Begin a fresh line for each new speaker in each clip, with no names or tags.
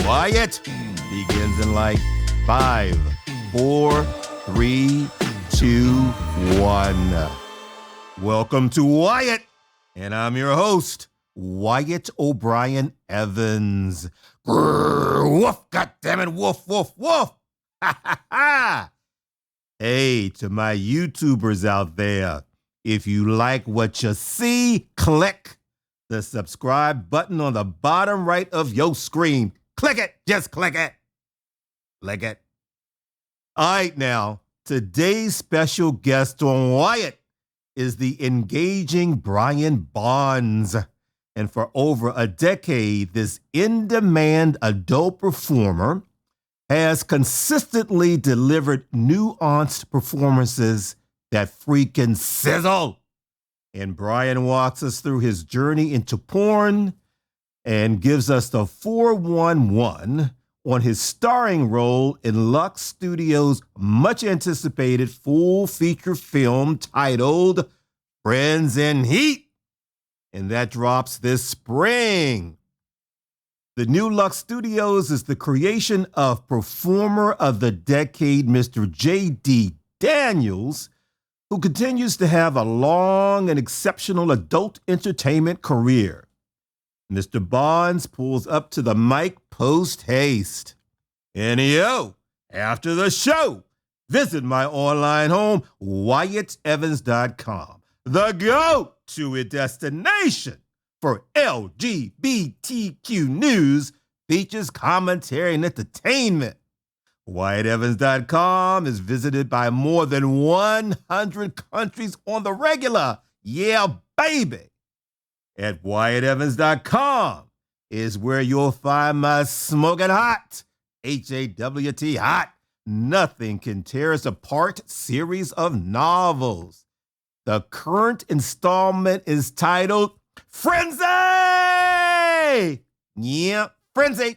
Wyatt begins in like 5, 4, 3, 2, 1. Welcome to Wyatt, and I'm your host, Wyatt O'Brien Evans. Grrr, woof, goddammit, woof, woof, woof. Ha, ha, ha. Hey, to my YouTubers out there, if you like what you see, click the subscribe button on the bottom right of your screen. Click it. Just click it. Click it. All right, now, today's special guest on Wyatt is the engaging Brian Bonds. And for over a decade, this in-demand adult performer has consistently delivered nuanced performances that freaking sizzle. And Brian walks us through his journey into porn and gives us the 411 on his starring role in Lux Studios' much-anticipated full-feature film titled Friends in Heat. And that drops this spring. The new Lux Studios is the creation of performer of the decade, Mr. J.D. Daniels, who continues to have a long and exceptional adult entertainment career. Mr. Bonds pulls up to the mic post-haste. And after the show, visit my online home, WyattEvans.com, the go-to destination for LGBTQ news, features, commentary, and entertainment. WyattEvans.com is visited by more than 100 countries on the regular. Yeah, baby. At WyattEvans.com is where you'll find my smoking hot, HAWT hot, Nothing Can Tear Us Apart series of novels. The current installment is titled Frenzy! Yeah, Frenzy.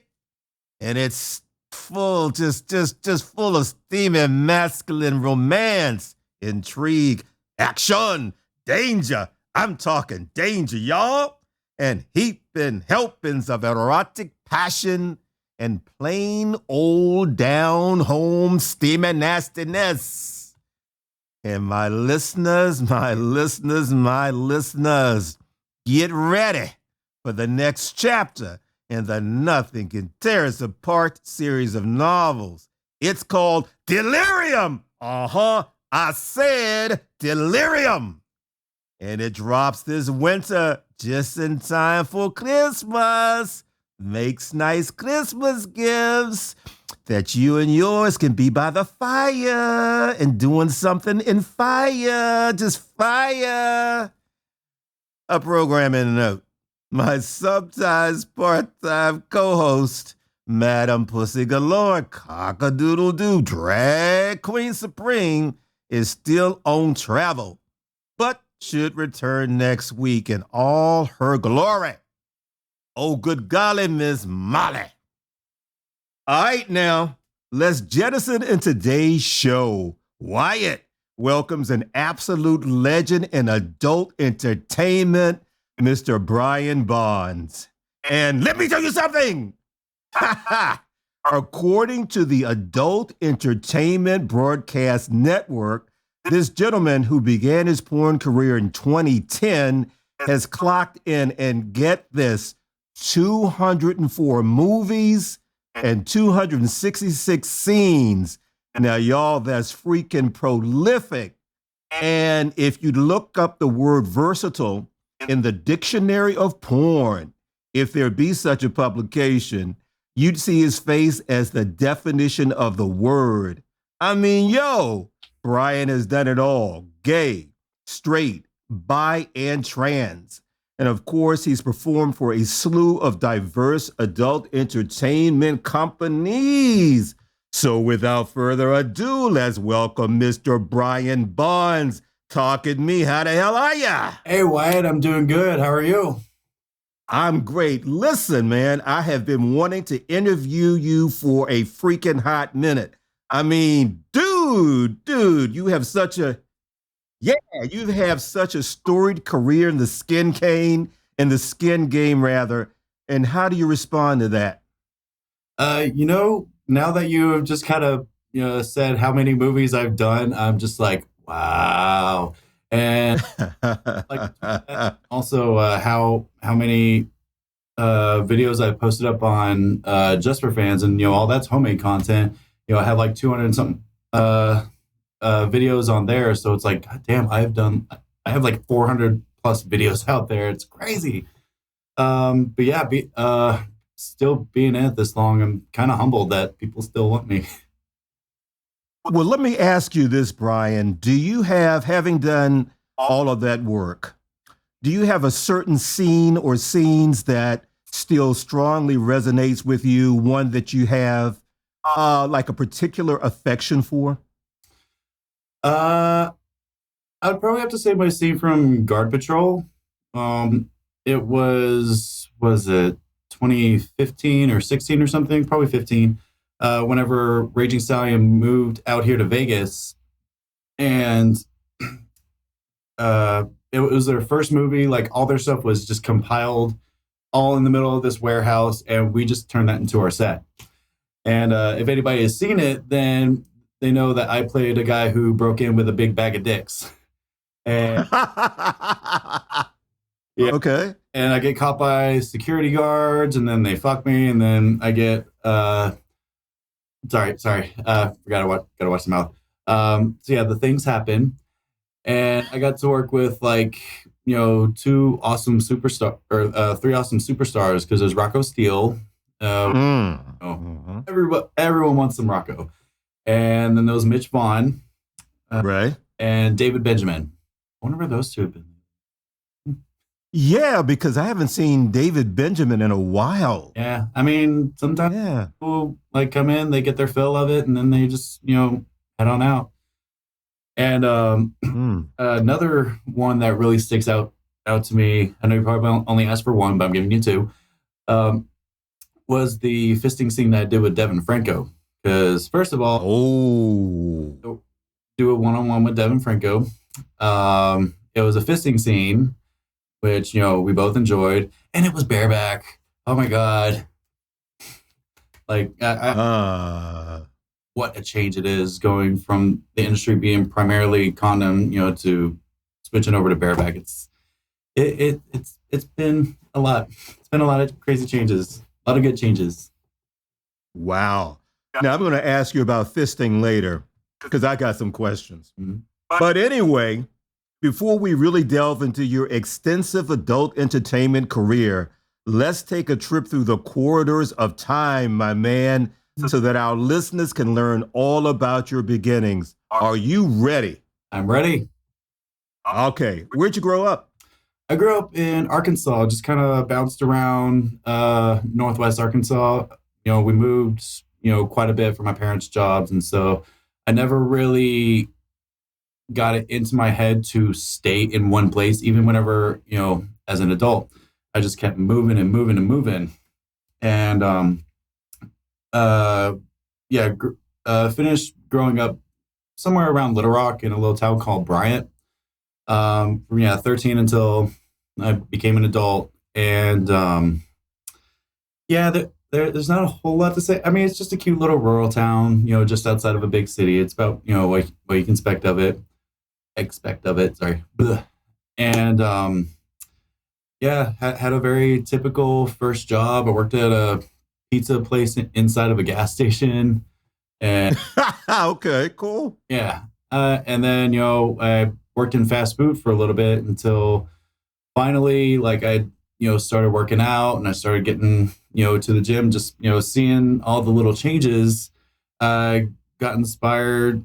And it's full, just full of steaming masculine romance, intrigue, action, danger. I'm talking danger, y'all. And heaping helpings of erotic passion and plain old down-home steaming nastiness. And my listeners, get ready for the next chapter in the Nothing Can Tear Us Apart series of novels. It's called Delirium. I said Delirium. And it drops this winter just in time for Christmas. Makes nice Christmas gifts that you and yours can be by the fire and doing something in fire, just fire. A programming note. My sometimes part-time co-host, Madam Pussy Galore, Cock-a-doodle-doo, Drag Queen Supreme, is still on travel, but should return next week in all her glory. Oh, good golly, Miss Molly. All right, now, let's jettison in today's show. Wyatt welcomes an absolute legend in adult entertainment, Mr. Brian Bonds. And let me tell you something. According to the Adult Entertainment Broadcast Network, this gentleman, who began his porn career in 2010, has clocked in, and get this, 204 movies and 266 scenes. Now, y'all, that's freaking prolific. And if you look up the word versatile in the dictionary of porn, if there be such a publication, you'd see his face as the definition of the word. I mean, Brian has done it all: gay, straight, bi, and trans. And of course, he's performed for a slew of diverse adult entertainment companies. So without further ado, let's welcome Mr. Brian Bonds. Talking me, how the hell are ya?
Hey, Wyatt, I'm doing good. How are you?
I'm great. Listen, man, I have been wanting to interview you for a freaking hot minute. I mean, dude, you have such a storied career in the skin game, rather. And how do you respond to that?
Now that you have just kind of said how many movies I've done, I'm just like, wow. And like also how many videos I posted up on just for fans, and all that's homemade content. I have like 200 and something videos on there, so it's like, God damn, I have like 400 plus videos out there. It's crazy. But yeah, still being in it this long, I'm kind of humbled that people still want me.
Well, let me ask you this, Brian. Do you have, having done all of that work, do you have a certain scene or scenes that still strongly resonates with you, one that you have like a particular affection for?
Uh, I'd probably have to say my scene from Guard Patrol. It was it 2015 or 16 or something, probably 15. Whenever Raging Stallion moved out here to Vegas, and it was their first movie. Like all their stuff was just compiled all in the middle of this warehouse, and we just turned that into our set. And if anybody has seen it, then they know that I played a guy who broke in with a big bag of dicks. And yeah,
okay.
And I get caught by security guards, and then they fuck me, and then I get sorry, gotta watch the mouth. So yeah, the things happen, and I got to work with like three awesome superstars, because there's Rocco Steele. Everyone wants some Rocco, and then there was Mitch Vaughn,
right,
and David Benjamin. I wonder where those two have been.
Yeah, because I haven't seen David Benjamin in a while.
Yeah, I mean, sometimes people like come in, they get their fill of it, and then they just head on out. And another one that really sticks out to me, I know you probably only asked for one, but I'm giving you two, was the fisting scene that I did with Devin Franco. Because first of all, do a one-on-one with Devin Franco. It was a fisting scene, which we both enjoyed, and it was bareback. Oh my God! Like, what a change it is going from the industry being primarily condom, to switching over to bareback. It's been a lot. It's been a lot of crazy changes, a lot of good changes.
Wow. Now I'm going to ask you about fisting later, because I got some questions.
Mm-hmm.
But anyway, before we really delve into your extensive adult entertainment career, let's take a trip through the corridors of time, my man, so that our listeners can learn all about your beginnings. Are you ready?
I'm ready.
Okay. Where'd you grow up?
I grew up in Arkansas, just kind of bounced around Northwest Arkansas. We moved, quite a bit for my parents' jobs. And so I never really got it into my head to stay in one place, even whenever, as an adult. I just kept moving and moving and moving. And finished growing up somewhere around Little Rock in a little town called Bryant. From 13 until I became an adult. And there's not a whole lot to say. I mean, it's just a cute little rural town, just outside of a big city. It's about, what you can expect of it. Sorry. And had a very typical first job. I worked at a pizza place inside of a gas station. And
okay, cool.
Yeah. And then, I worked in fast food for a little bit until finally, like, I started working out, and I started getting, to the gym, just, seeing all the little changes. I got inspired,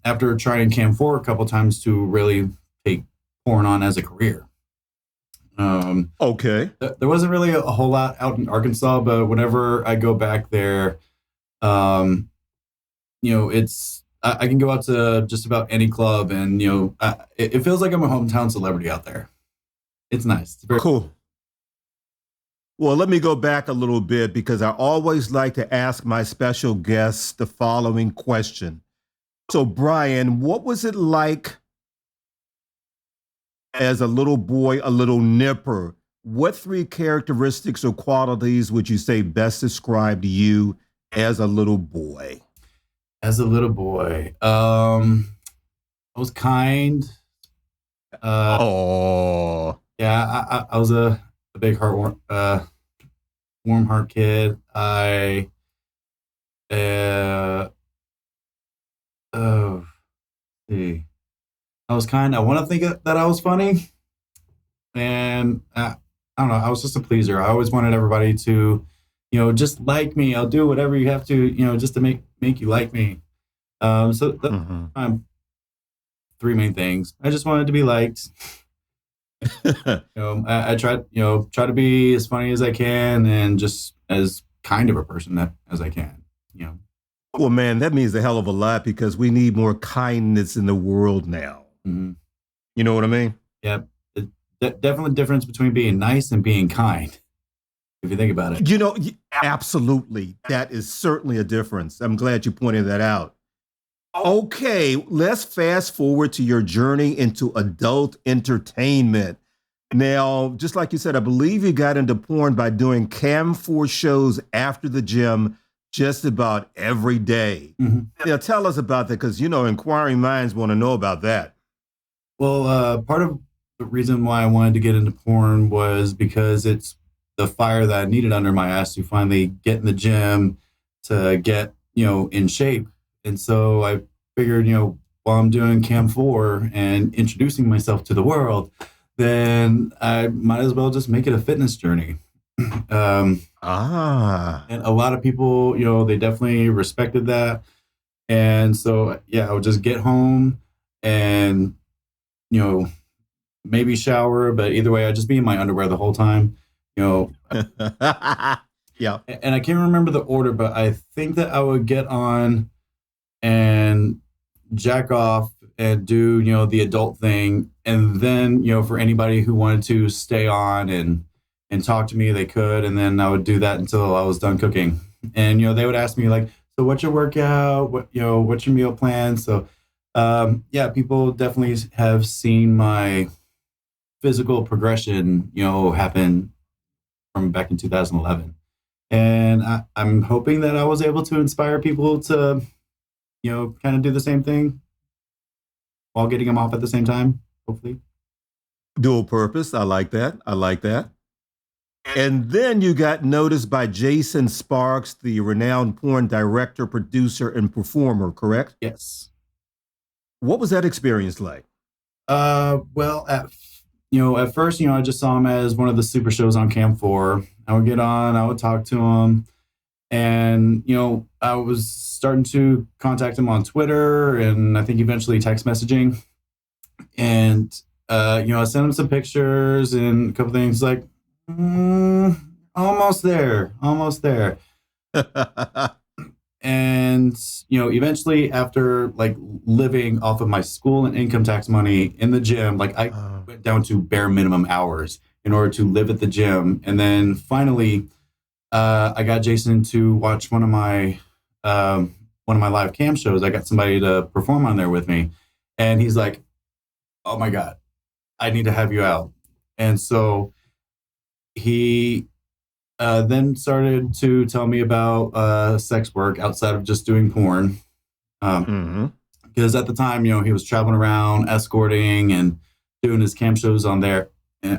after trying Cam 4 a couple times, to really take porn on as a career.
Okay.
There wasn't really a whole lot out in Arkansas, but whenever I go back there, it's, I can go out to just about any club, and, it feels like I'm a hometown celebrity out there. It's nice. It's very
cool. Well, let me go back a little bit, because I always like to ask my special guests the following question. So, Brian, what was it like as a little boy, a little nipper, what three characteristics or qualities would you say best describe you as a little boy?
As a little boy, I was kind.
Oh,
Yeah, I was a big warm heart kid. Uh, oh, see, I was kind. I want to think that I was funny, and I don't know. I was just a pleaser. I always wanted everybody to, just like me. I'll do whatever you have to, just to make you like me. So three main things. I just wanted to be liked. I try to be as funny as I can and just as kind of a person as I can.
Well, man, that means a hell of a lot because we need more kindness in the world now.
Mm-hmm.
You know what I mean?
Yeah, definitely difference between being nice and being kind. If you think about it,
absolutely, that is certainly a difference. I'm glad you pointed that out. Okay, let's fast forward to your journey into adult entertainment. Now, just like you said, I believe you got into porn by doing Cam 4 shows after the gym just about every day.
Mm-hmm.
Now, tell us about that because, inquiring minds want to know about that.
Well, part of the reason why I wanted to get into porn was because it's the fire that I needed under my ass to finally get in the gym to get, in shape. And so I figured, while I'm doing Cam 4 and introducing myself to the world, then I might as well just make it a fitness journey. And a lot of people, they definitely respected that. And so, I would just get home and, maybe shower, but either way, I'd just be in my underwear the whole time,
Yeah.
And I can't remember the order, but I think that I would get on and jack off and do, the adult thing. And then, for anybody who wanted to stay on and talk to me, they could. And then I would do that until I was done cooking. And, they would ask me like, so what's your workout? What's your meal plan? So, people definitely have seen my physical progression, happen from back in 2011. And I'm hoping that I was able to inspire people to, kind of do the same thing while getting them off at the same time, hopefully.
Dual purpose. I like that. And then you got noticed by Jason Sparks, the renowned porn director, producer, and performer, correct?
Yes.
What was that experience like?
Well, at first, I just saw him as one of the super shows on Cam 4. I would get on, I would talk to him. And, I was starting to contact him on Twitter and I think eventually text messaging. And, I sent him some pictures and a couple things like, almost there. And, eventually after like living off of my school and income tax money in the gym, like I went down to bare minimum hours in order to live at the gym. And then finally, I got Jason to watch one of my live cam shows. I got somebody to perform on there with me. And he's like, oh my God, I need to have you out. And so he then started to tell me about sex work outside of just doing porn. Because at the time, he was traveling around escorting and doing his cam shows on there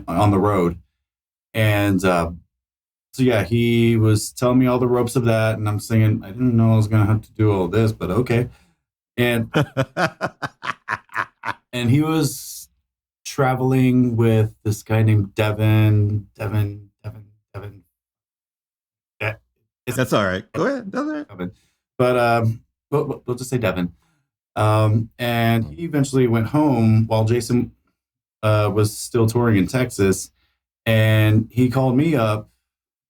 on the road. And he was telling me all the ropes of that. And I'm singing, I didn't know I was going to have to do all this, but okay. And and he was traveling with this guy named Devin.
That's all right. Go ahead. That's all right.
But we'll just say Devin. And he eventually went home while Jason was still touring in Texas. And he called me up,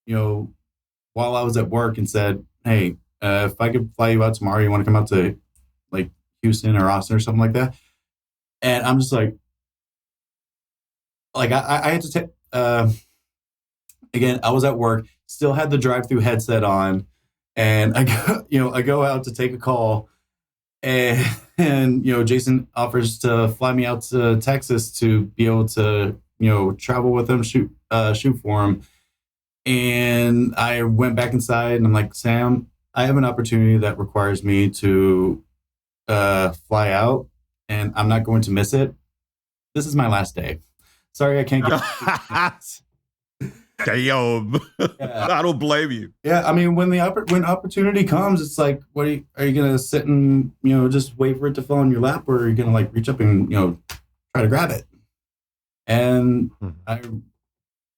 while I was at work and said, hey, if I could fly you out tomorrow, you want to come out to like Houston or Austin or something like that? And I'm just like I had to take, again, I was at work, still had the drive-through headset on, and I go out to take a call, and Jason offers to fly me out to Texas to be able to travel with him, shoot shoot for him. And I went back inside and I'm like, Sam, I have an opportunity that requires me to fly out, and I'm not going to miss it. This is my last day. Sorry, I can't get.
Damn. Yeah. I don't blame you.
Yeah, I mean, when opportunity comes, it's like, are you gonna sit and just wait for it to fall in your lap, or are you gonna like reach up and try to grab it? And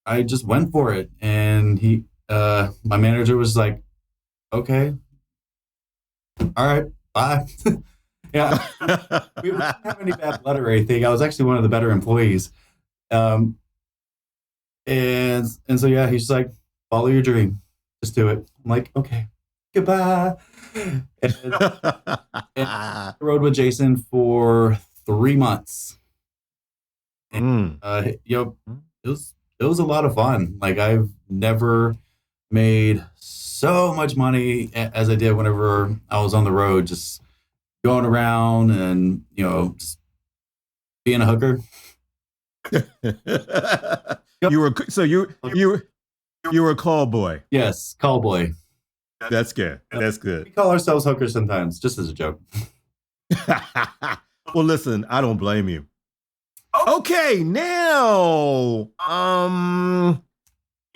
I just went for it, and my manager was like, okay, all right, bye. Yeah, we didn't have any bad blood or anything. I was actually one of the better employees. And so yeah, he's just like, follow your dream, just do it. I'm like, okay, goodbye. And I rode with Jason for 3 months. And, it was a lot of fun. Like, I've never made so much money as I did whenever I was on the road, just going around and just being a hooker.
You were a call boy.
Yes, call boy.
That's good. That's good.
We call ourselves hookers sometimes, just as a joke.
Well, listen, I don't blame you. Okay, now,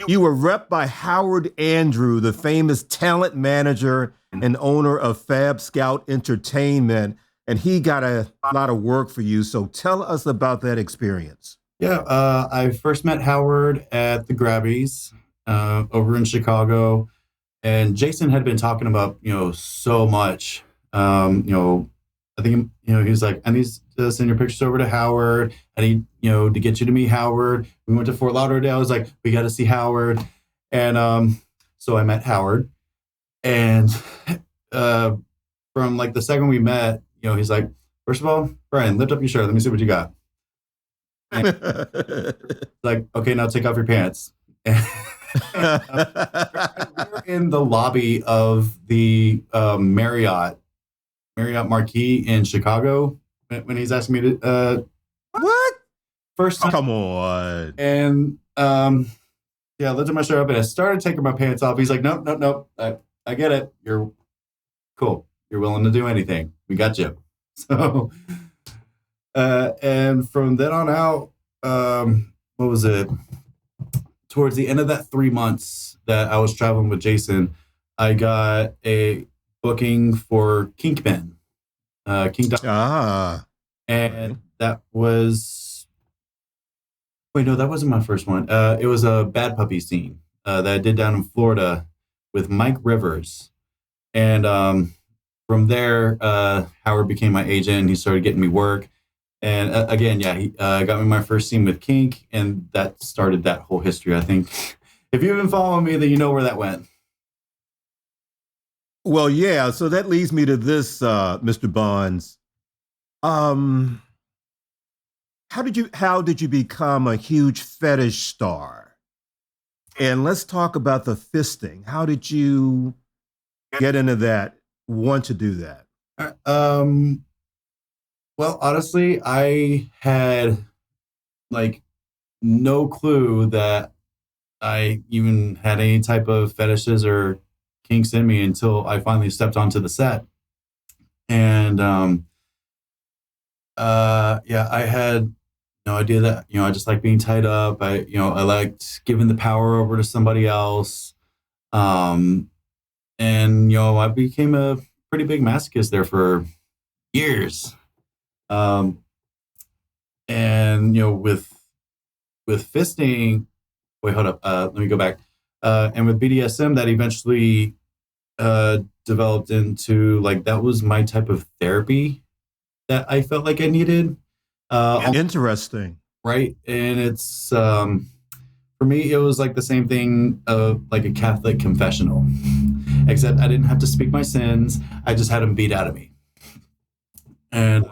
you were repped by Howard Andrew, the famous talent manager and owner of Fab Scout Entertainment, and he got a lot of work for you. So tell us about that experience.
Yeah, I first met Howard at the Grabbies over in Chicago, and Jason had been talking about so much. I think he was like, I need to send your pictures over to Howard. I need to get you to meet Howard. We went to Fort Lauderdale. I was like, we got to see Howard, and so I met Howard, and from like the second we met, he's like, first of all, Brian, lift up your shirt. Let me see what you got. Like, okay, now take off your pants. We were in the lobby of the Marriott Marquis in Chicago when he's asking me to
what?
First time.
Come on.
And yeah, I lifted my shirt up and I started taking my pants off. He's like, nope. I get it. You're cool. You're willing to do anything. We got you. So and from then on out, what was it? Towards the end of that 3 months that I was traveling with Jason, I got a booking for Kinkman. And that was... Wait, no, that wasn't my first one. It was a Bad Puppy scene that I did down in Florida with Mike Rivers. And from there, Howard became my agent. He started getting me work. And again, yeah, he got me my first scene with Kink, and that started that whole history, I think. If you've been following me, then you know where that went.
Well, yeah, so that leads me to this, Mr. Bonds. How did you become a huge fetish star? And let's talk about the fisting. How did you get into that, want to do that?
Well, honestly, I had like no clue that I even had any type of fetishes or kinks in me until I finally stepped onto the set. And yeah, I had no idea that, I just like being tied up. I liked giving the power over to somebody else. And, I became a pretty big masochist there for years. And, with fisting, wait, hold up. Let me go back. And with BDSM, that eventually, developed into like, that was my type of therapy that I felt like I needed.
Interesting.
Right. And it's, for me, it was like the same thing of like a Catholic confessional, except I didn't have to speak my sins. I just had them beat out of me. And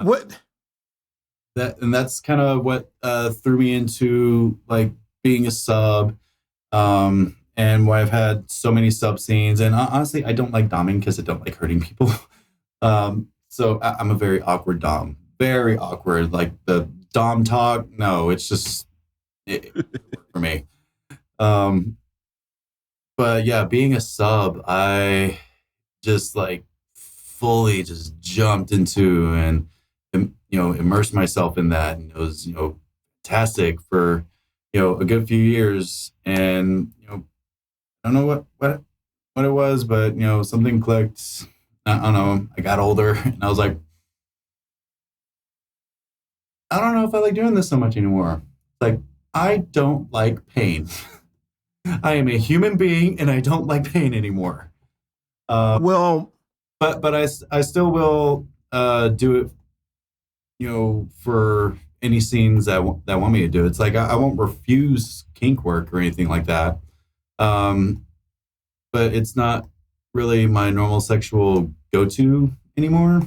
that's kind of what threw me into like being a sub, and why I've had so many sub scenes. And honestly, I don't like doming because I don't like hurting people. So I'm a very awkward dom, very awkward. Like the dom talk, no, it's just it for me. But yeah, being a sub, I just like fully just jumped into and immersed myself in that, and it was fantastic for a good few years. And I don't know what it was, but something clicked. I don't know. I got older, and I was like, I don't know if I like doing this so much anymore. Like, I don't like pain. I am a human being, and I don't like pain anymore.
Well,
but I still will do it, for any scenes that want me to do. It's like I won't refuse kink work or anything like that. But it's not really my normal sexual go-to anymore.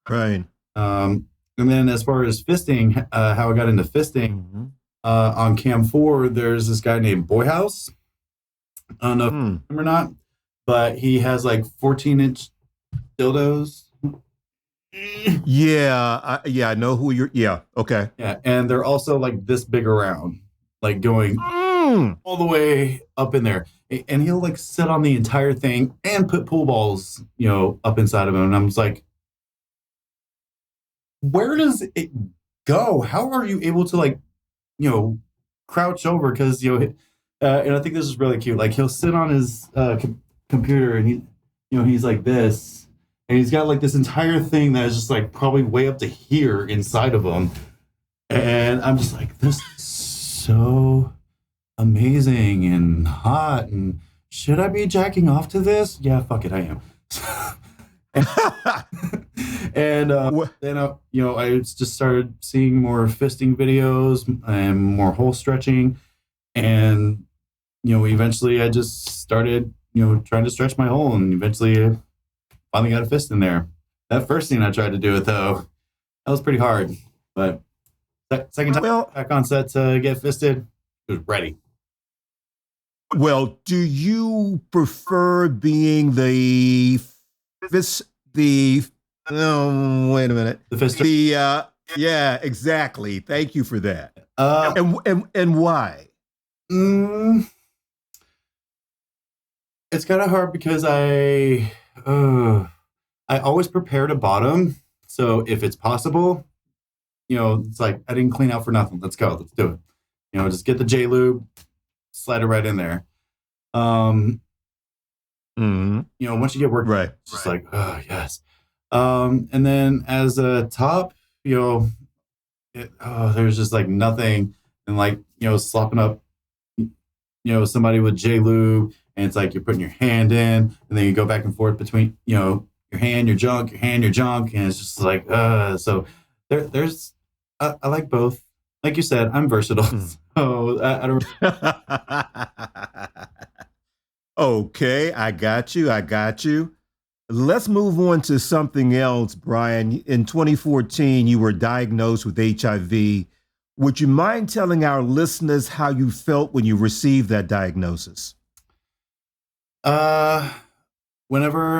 right.
And then as far as fisting, how I got into fisting, on Cam 4, there's this guy named Boyhouse. I don't know if you know him or not, but he has like 14-inch dildos.
Yeah, I know who you're. Yeah, okay.
Yeah, and they're also like this big around, like going all the way up in there. And he'll like sit on the entire thing and put pool balls, up inside of him. And I'm just like, where does it go? How are you able to like, crouch over? Because and I think this is really cute. Like he'll sit on his computer and he's like this, and he's got like this entire thing that is just like probably way up to here inside of him. And I'm just like, this is so amazing and hot. And should I be jacking off to this? Yeah, fuck it, I am. And then I just started seeing more fisting videos and more hole stretching, and eventually I just started trying to stretch my hole, and eventually I finally got a fist in there. That first scene I tried to do it though, that was pretty hard, but second time back on set to get fisted, it was ready.
Well, do you prefer being the wait a minute.
The fister?
Yeah, exactly. Thank you for that. And why?
It's kind of hard because I always prepare to bottom. So if it's possible, it's like I didn't clean out for nothing. Let's go. Let's do it. Just get the J lube, slide it right in there. Once you get work,
right,
it's just like, oh yes. And then as a top, there's just like nothing, and like slopping up, somebody with J lube, and it's like you're putting your hand in, and then you go back and forth between your hand, your junk, your hand, your junk, and it's just like so there's I like both. Like you said, I'm versatile, so I don't.
Okay, I got you. Let's move on to something else, Brian. In 2014, you were diagnosed with HIV. Would you mind telling our listeners how you felt when you received that diagnosis?
Whenever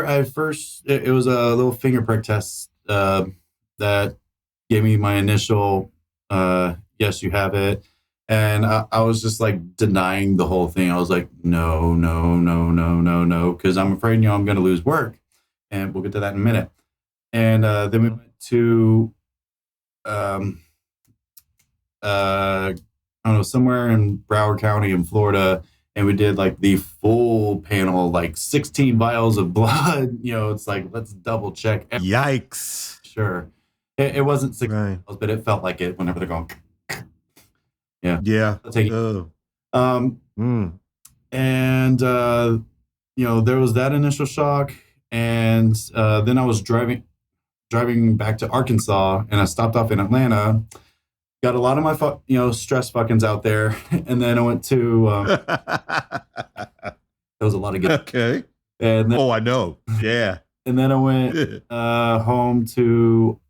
I first, it was a little finger prick test that gave me my initial, yes, you have it. And I was just like denying the whole thing. I was like, no, because I'm afraid, I'm going to lose work. And we'll get to that in a minute. And then we went to, I don't know, somewhere in Broward County in Florida. And we did like the full panel, like 16 vials of blood. It's like, let's double check.
Yikes.
Sure. It wasn't 6 vials, but it felt like it whenever they're going. Yeah. And there was that initial shock, and then I was driving back to Arkansas, and I stopped off in Atlanta, got a lot of my stress fuckings out there, and then I went to there was a lot of good.
Okay.
And then,
I know. Yeah.
And then I went home to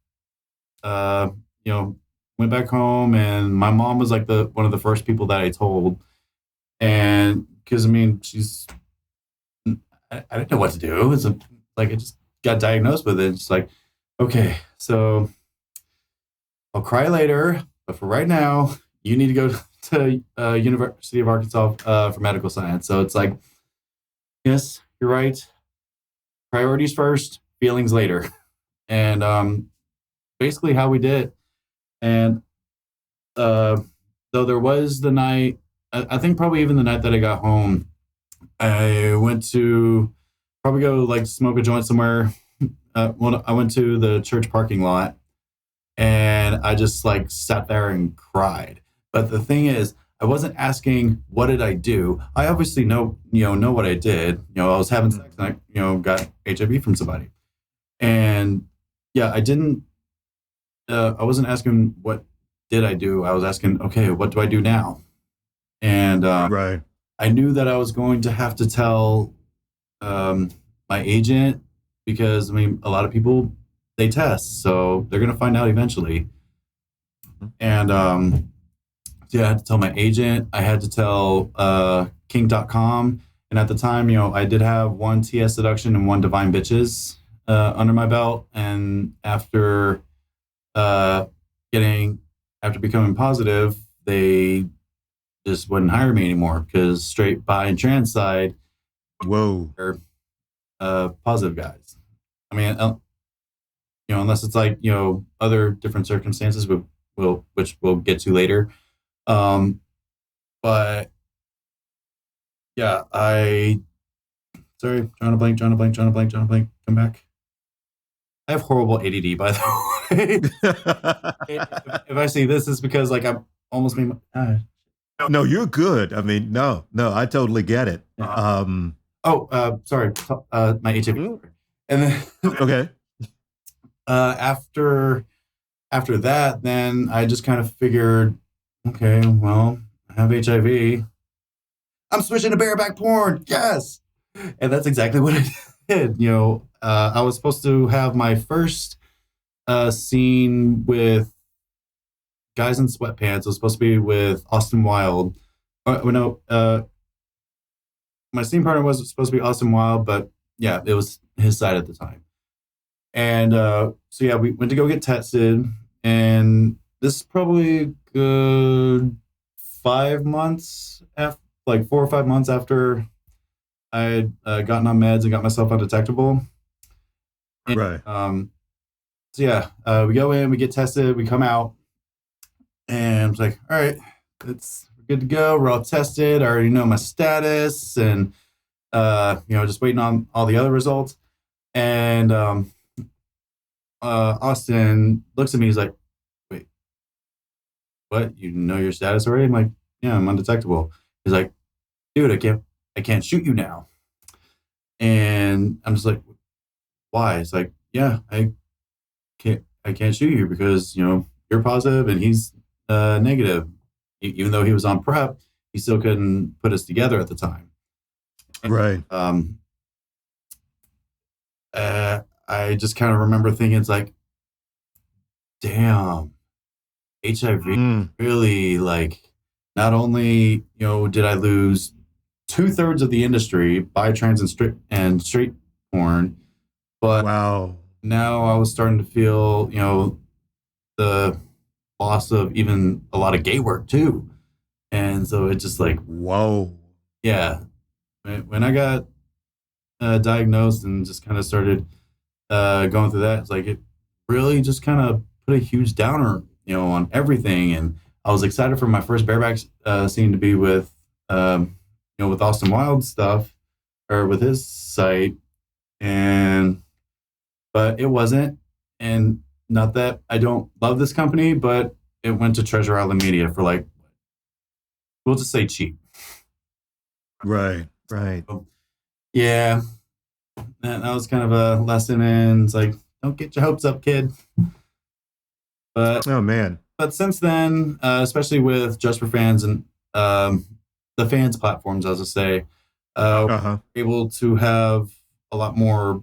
went back home, and my mom was like one of the first people that I told. And because she's, I didn't know what to do. It's like I just got diagnosed with it. It's like, okay, so I'll cry later, but for right now, you need to go to University of Arkansas for medical science. So it's like, yes, you're right. Priorities first, feelings later. And basically how we did. And though there was the night, I think probably even the night that I got home, I went to probably go like smoke a joint somewhere. Well, I went to the church parking lot and I just like sat there and cried. But the thing is, I wasn't asking what did I do. I obviously know what I did. I was having sex and I got HIV from somebody. And yeah, I didn't. I wasn't asking what did I do. I was asking, okay, what do I do now? And
Right.
I knew that I was going to have to tell my agent because I mean, a lot of people they test, so they're gonna find out eventually. And yeah, I had to tell my agent. I had to tell King.com. And at the time, I did have one TS Seduction and one Divine Bitches under my belt. And after becoming positive, they just wouldn't hire me anymore because straight bi and trans side, are positive guys. I mean, unless it's like other different circumstances, which we'll get to later. But yeah, sorry, drawing a blank. Come back. I have horrible ADD, by the way. if I see this, it's because like I'm almost being.
No, you're good. I mean, no, I totally get it.
Sorry, my HIV. And then
okay.
After that, then I just kind of figured, okay, well, I have HIV. I'm switching to bareback porn. Yes. And that's exactly what I did. I was supposed to have my first scene with guys in sweatpants. It was supposed to be with Austin Wilde. My scene partner was supposed to be Austin Wilde, but yeah, it was his side at the time. And so yeah, we went to go get tested, and this is probably good 5 months after, like 4 or 5 months after I had gotten on meds and got myself undetectable. And,
right.
So yeah, we go in, we get tested, we come out, and it's like, all right, we're good to go. We're all tested. I already know my status, and just waiting on all the other results. And Austin looks at me. He's like, "Wait, what? You know your status already?" I'm like, "Yeah, I'm undetectable." He's like, "Dude, I can't shoot you now." And I'm just like, "Why?" It's like, "Yeah, I can't shoot you because you're positive and he's negative. Even though he was on PrEP, he still couldn't put us together at the time."
Right.
I just kind of remember thinking, it's like, damn, HIV really, like, not only, did I lose 2/3 of the industry by trans and straight porn, but
wow,
now I was starting to feel, the loss of even a lot of gay work too. And so it's just like,
whoa.
Yeah. When I got diagnosed and just kind of started going through that, it's like it really just kind of put a huge downer, on everything. And I was excited for my first bareback scene to be with, with Austin Wilde stuff or with his site, but it wasn't. And not that I don't love this company, but it went to Treasure Island Media for like, we'll just say cheap.
Right.
So, yeah. That was kind of a lesson in, it's like, don't get your hopes up, kid. But
oh man.
But since then, especially with Just for Fans and the fans platforms, as I say, able to have a lot more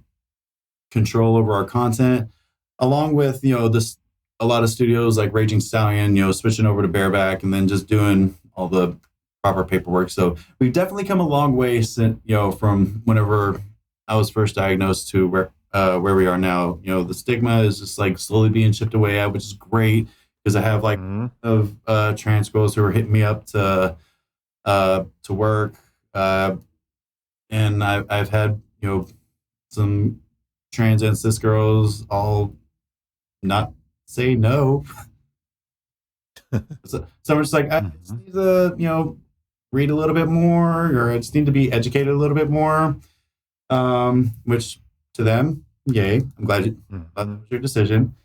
control over our content, along with a lot of studios like Raging Stallion, switching over to bareback and then just doing all the proper paperwork. So we've definitely come a long way since, from whenever I was first diagnosed to where we are now. The stigma is just like slowly being chipped away at, which is great. because I have like of trans girls who are hitting me up to work, and I've had some trans and cis girls all not say no. So I'm just like, I just need to read a little bit more, or I just need to be educated a little bit more. Which to them, yay! I'm glad that was your decision.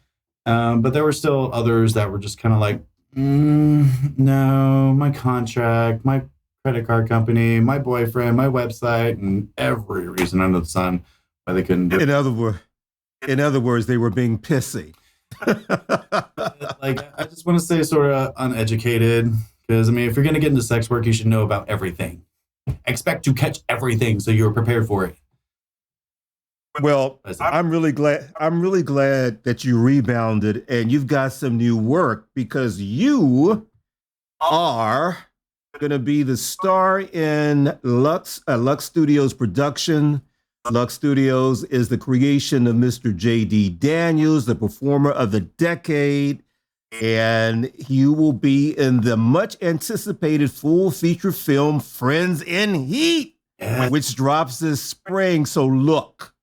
But there were still others that were just kind of like, no, my contract, my credit card company, my boyfriend, my website, and every reason under the sun why they couldn't do it.
In other words, they were being pissy.
Like, I just want to say sort of uneducated, because I mean, if you're going to get into sex work, you should know about everything. Expect to catch everything so you're prepared for it.
Well, I'm really glad that you rebounded and you've got some new work, because you are going to be the star in Lux Studios production. Lux Studios is the creation of Mr. J.D. Daniels, the performer of the decade, and you will be in the much anticipated full feature film Friends in Heat, which drops this spring. So look,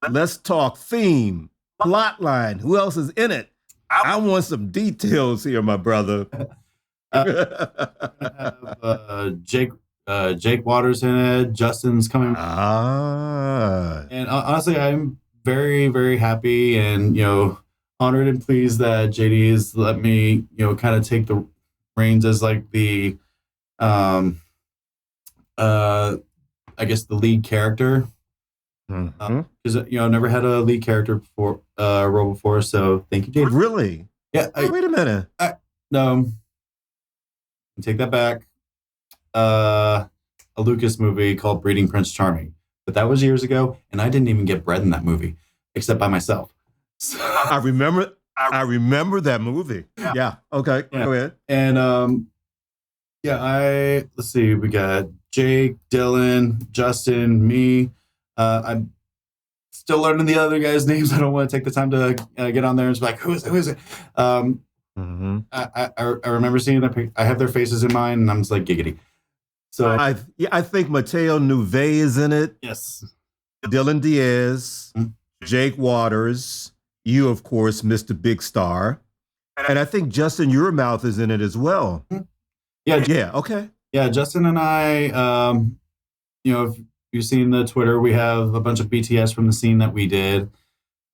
let's talk theme, plot line. Who else is in it? I want some details here, my brother.
Jake Waters in it. Justin's coming. And honestly, I'm very, very happy and honored and pleased that JD has let me kind of take the reins as like the I guess the lead character. Because I've never had a lead character role before, so thank you, JD.
Really?
Yeah.
Wait a minute.
No, take that back. A Lucas movie called Breeding Prince Charming, but that was years ago, and I didn't even get bred in that movie, except by myself. So,
I remember that movie. Yeah. Okay.
Yeah.
Go ahead.
And let's see, we got Jake, Dylan, Justin, me. I'm still learning the other guys' names. I don't want to take the time to get on there and just be like, who is it? I remember seeing that. I have their faces in mind, and I'm just like, giggity. So
I think Mateo Nuve is in it.
Yes.
Dylan Diaz, Jake Waters, you, of course, Mr. Big Star. And I think Justin Urmouth is in it as well. Yeah. Okay.
Yeah. Justin and I, if you've seen the Twitter, we have a bunch of BTS from the scene that we did.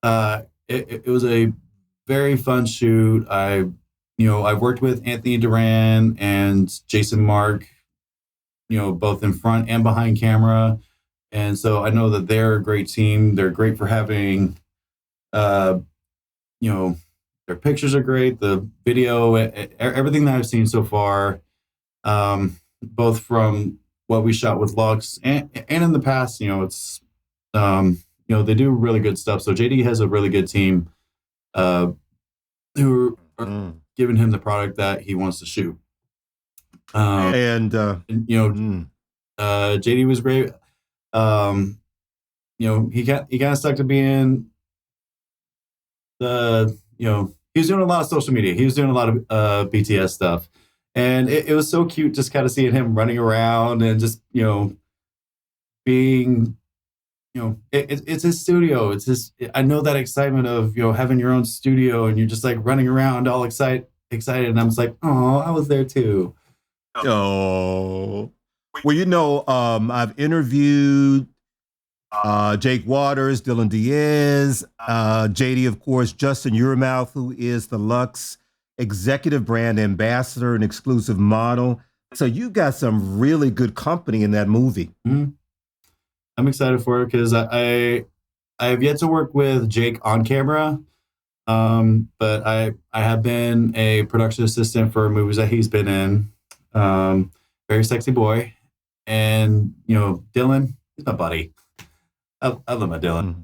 It was a very fun shoot. I've worked with Anthony Duran and Jason Mark, both in front and behind camera. And so I know that they're a great team. They're great for having, their pictures are great. The video, everything that I've seen so far, both from what we shot with Lux and in the past, it's, they do really good stuff. So JD has a really good team, who are giving him the product that he wants to shoot. JD was great. He kind of stuck to being he was doing a lot of social media. He was doing a lot of BTS stuff, and it was so cute just kind of seeing him running around and just being it's his studio. It's his. I know that excitement of having your own studio and you're just like running around all excited, and I'm just like, oh, I was there too.
Oh, well, I've interviewed Jake Waters, Dylan Diaz, JD, of course, Justin Urmouth, who is the Lux executive brand ambassador and exclusive model. So you got some really good company in that movie.
I'm excited for it because I have yet to work with Jake on camera, but I have been a production assistant for movies that he's been in. Very sexy boy. And, Dylan, he's my buddy. I love my Dylan.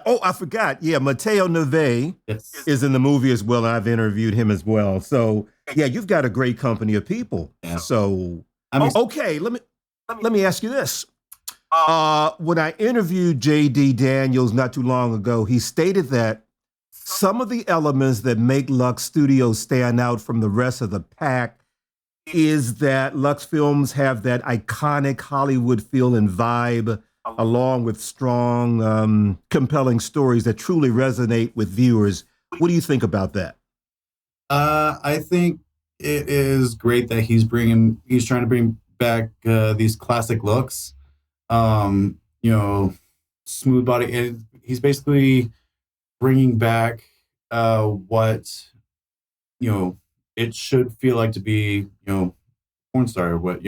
Oh, I forgot. Yeah, Mateo Nuve is in the movie as well, and I've interviewed him as well. So, yeah, you've got a great company of people. Yeah. So, okay, let me ask you this. When I interviewed J.D. Daniels not too long ago, he stated that some of the elements that make Lux Studios stand out from the rest of the pack is that Lux Films have that iconic Hollywood feel and vibe, along with strong, compelling stories that truly resonate with viewers. What do you think about that?
I think it is great that he's trying to bring back these classic looks. You know, smooth body. He's basically bringing back what it should feel like to be porn star. What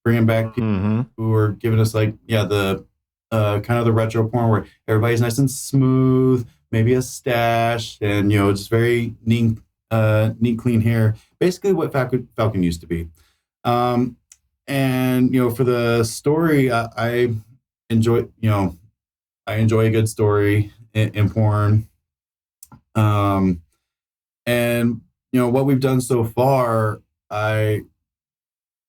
bringing back people who are giving us the kind of the retro porn where everybody's nice and smooth, maybe a stash, and just very neat, clean hair. Basically, what Falcon used to be. And for the story, I enjoy a good story in porn. And what we've done so far, I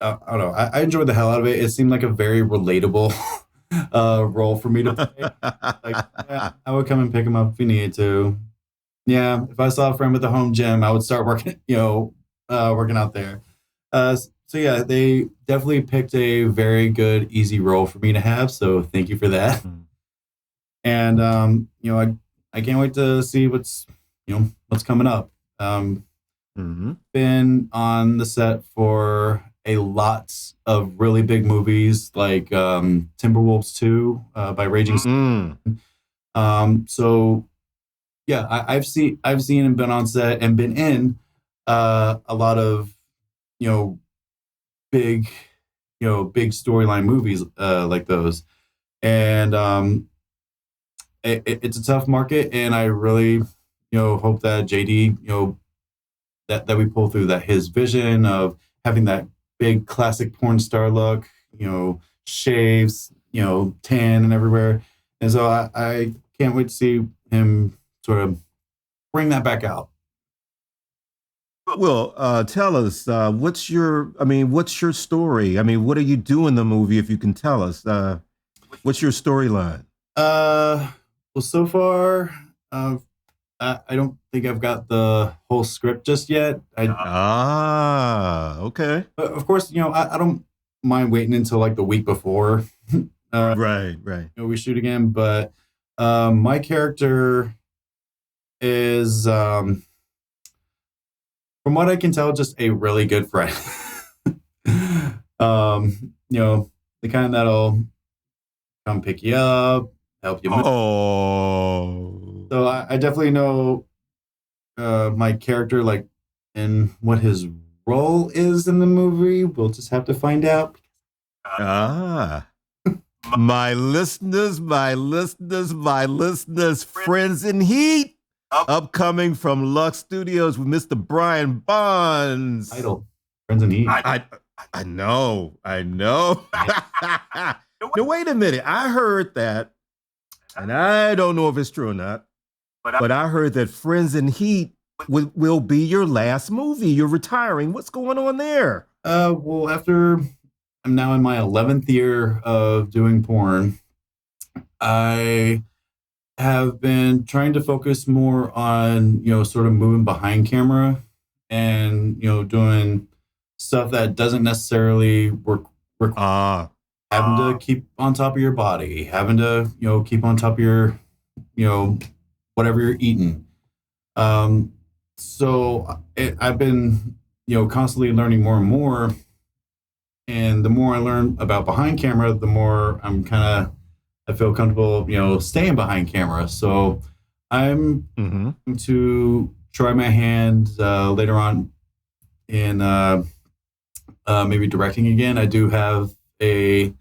don't know. I enjoyed the hell out of it. It seemed like a very relatable role for me to play. I would come and pick him up if we needed to. Yeah, if I saw a friend with a home gym, I would start working, working out there. So yeah, they definitely picked a very good, easy role for me to have. So thank you for that. And I can't wait to see what's coming up. Been on the set for a lot of really big movies like Timberwolves 2 by Raging. So yeah, I've seen and been on set and been in a lot of big storyline movies like those, and it's a tough market, and I really hope that JD that we pull through, that his vision of having that big classic porn star look, shaves, tan and everywhere. And so I can't wait to see him sort of bring that back out.
Well, tell us, what's your story? I mean, what are you doing in the movie, if you can tell us? What's your storyline?
Well, so far, I don't think I've got the whole script just yet.
Okay.
But of course, I don't mind waiting until like the week before.
Right.
We shoot again. But my character is, from what I can tell, just a really good friend. The kind that'll come pick you up, help you move.
Oh.
So I definitely know my character, like, and what his role is in the movie. We'll just have to find out.
My listeners, Friends in Heat, upcoming from Lux Studios with Mr. Brian Bonds.
Title, Friends in Heat.
I know. No, wait a minute. I heard that, and I don't know if it's true or not, but I heard that Friends in Heat will be your last movie. You're retiring. What's going on there?
Well, after I'm now in my 11th year of doing porn, I have been trying to focus more on, sort of moving behind camera and, doing stuff that doesn't necessarily require having to keep on top of your body, having to, keep on top of your, whatever you're eating. So I've been, constantly learning more and more. And the more I learn about behind camera, the more I feel comfortable, staying behind camera. So I'm going to try my hand later on in maybe directing again. I do have a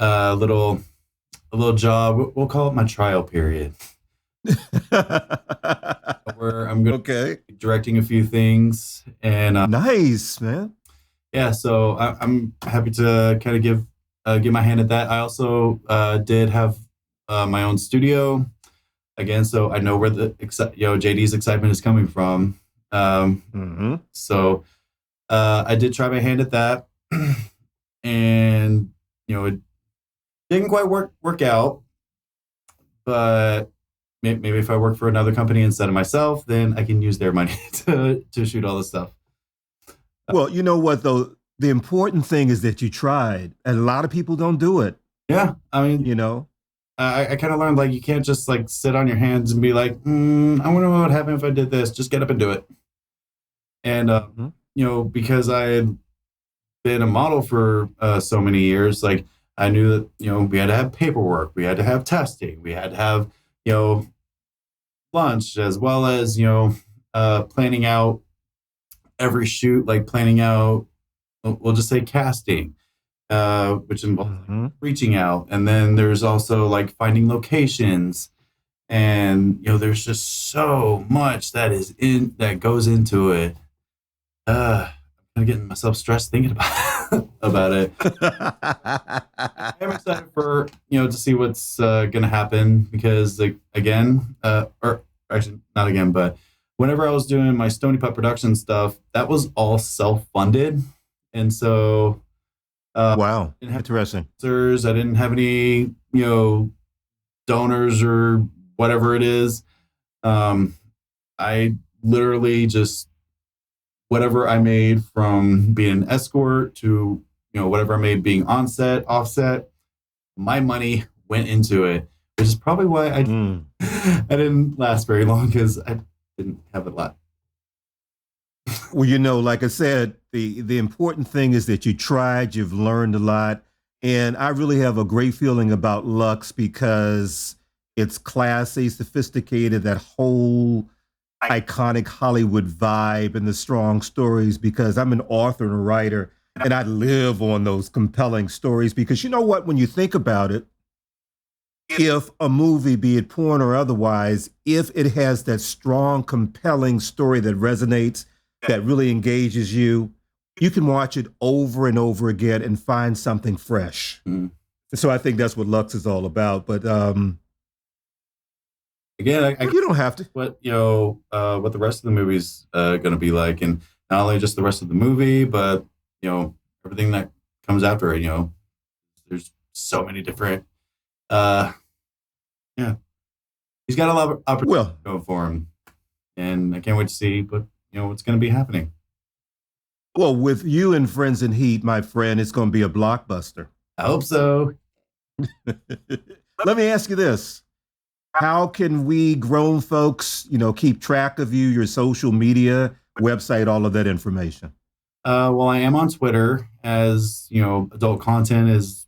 little job. We'll call it my trial period. Where I'm going to be directing a few things. And
nice, man.
Yeah, so I'm happy to kind of give my hand at that. I also did have my own studio again, so I know where the JD's excitement is coming from. So I did try my hand at that, and it didn't quite work out, but maybe if I work for another company instead of myself, then I can use their money to shoot all this stuff.
Well, you know what though? The important thing is that you tried, and a lot of people don't do it.
Yeah, I mean,
You know.
I kind of learned like you can't just like sit on your hands and be like, I wonder what would happen if I did this. Just get up and do it. And because I had been a model for so many years, like I knew that we had to have paperwork, we had to have testing, we had to have lunch, as well as planning out every shoot, like planning out, we'll just say casting, which involves reaching out, and then there's also like finding locations, and there's just so much that goes into it. I'm kind of getting myself stressed thinking about it. I'm excited for to see what's gonna happen, because like again, or actually not again, but whenever I was doing my Stony Putt production stuff, that was all self-funded, and so
wow, interesting.
I didn't have any donors or whatever it is. I literally just, whatever I made from being an escort to whatever I made being on set, offset, my money went into it, which is probably why I didn't last very long, because I didn't have a lot.
Well, like I said, the important thing is that you tried, you've learned a lot, and I really have a great feeling about Lux, because it's classy, sophisticated, that whole iconic Hollywood vibe, and the strong stories, because I'm an author and a writer, and I live on those compelling stories. Because you know what, when you think about it, if a movie, be it porn or otherwise, if it has that strong, compelling story that resonates, that really engages you, you can watch it over and over again and find something fresh. So I think that's what Lux is all about. But
again,
you don't have to.
What what the rest of the movie's going to be like, and not only just the rest of the movie, but everything that comes after it. There's so many different. He's got a lot of opportunity going for him, and I can't wait to see what's going to be happening.
Well, with you and Friends in Heat, my friend, it's going to be a blockbuster.
I hope so.
Let me ask you this. How can we grown folks, keep track of you, your social media, website, all of that information?
Well, I am on Twitter, as adult content is,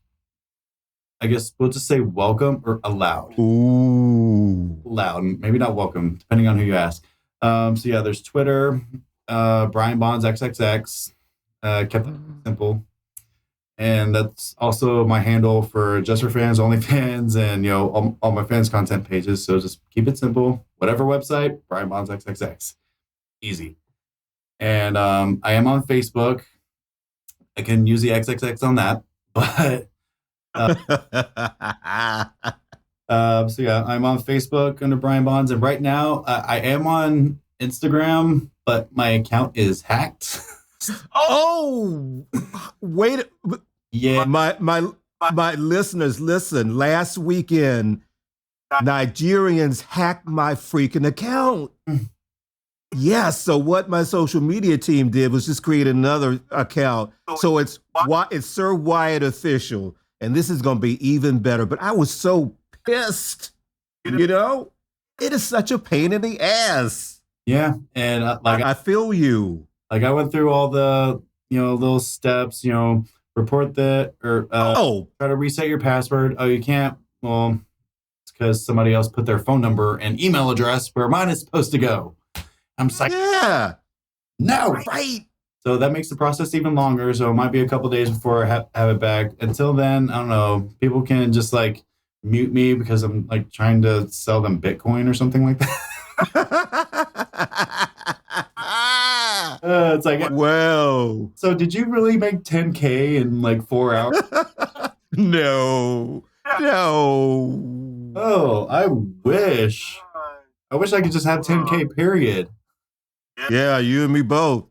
I guess we'll just say welcome or allowed.
Ooh.
Allowed, maybe not welcome, depending on who you ask. So yeah, there's Twitter, Brian Bonds XXX, kept it simple. And that's also my handle for Just for Fans, OnlyFans, and all my fans content pages. So just keep it simple. Whatever website, Brian Bonds XXX, easy. And I am on Facebook. I can use the XXX on that, but so yeah, I'm on Facebook under Brian Bonds, and right now I am on Instagram, but my account is hacked.
Oh, wait. Yeah. My listeners, listen, last weekend, Nigerians hacked my freaking account. Yeah, so what my social media team did was just create another account. So it's Sir Wyatt Official, and this is going to be even better. But I was so pissed, It is such a pain in the ass.
Yeah, and
I feel you.
Like I went through all the little steps, report that, or try to reset your password. Oh, you can't. Well, it's because somebody else put their phone number and email address where mine is supposed to go. I'm like,
yeah,
no,
right.
So that makes the process even longer. So it might be a couple days before I have it back. Until then, I don't know. People can just like mute me because I'm like trying to sell them Bitcoin or something like that. It's like,
well,
so did you really make 10K in like 4 hours?
No.
Oh, I wish I could just have 10K period.
Yeah, you and me both.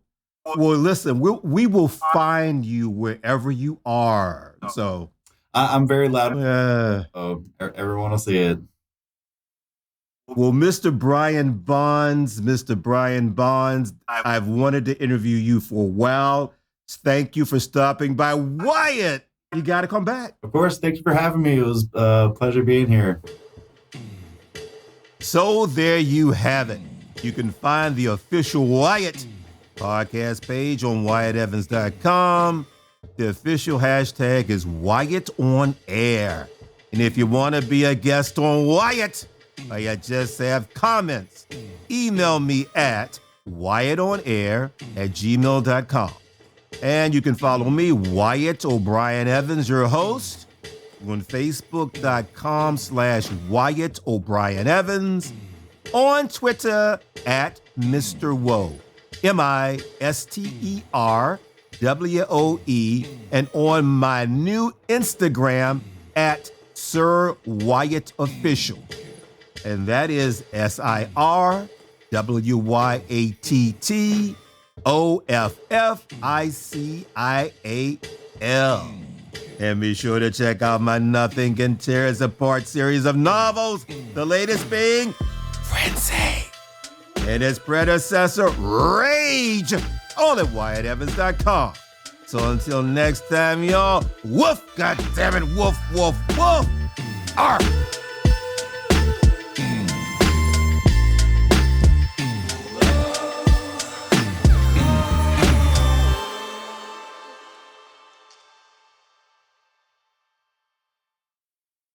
Well, listen, we will find you wherever you are. So
I'm very loud.
Yeah.
Everyone will see it.
Well, Mr. Brian Bonds, I've wanted to interview you for a while. Thank you for stopping by. Wyatt, you got to come back.
Of course, thank you for having me. It was a pleasure being here.
So there you have it. You can find the official Wyatt podcast page on WyattEvans.com. The official hashtag is Wyatt on Air. And if you want to be a guest on Wyatt, or you just have comments, email me at WyattOnAir@gmail.com. And you can follow me, Wyatt O'Brien Evans, your host, on Facebook.com/Wyatt O'Brien Evans, on Twitter at Mr. Woe, MISTERWOE, and on my new Instagram at Sir Wyatt Official. And that is SIRWYATTOFFICIAL. And be sure to check out my Nothing Can Tear Us Apart series of novels, the latest being Frenzy, and its predecessor, Rage, all at WyattEvans.com. So until next time, y'all, woof, goddammit, woof, woof, woof, arf.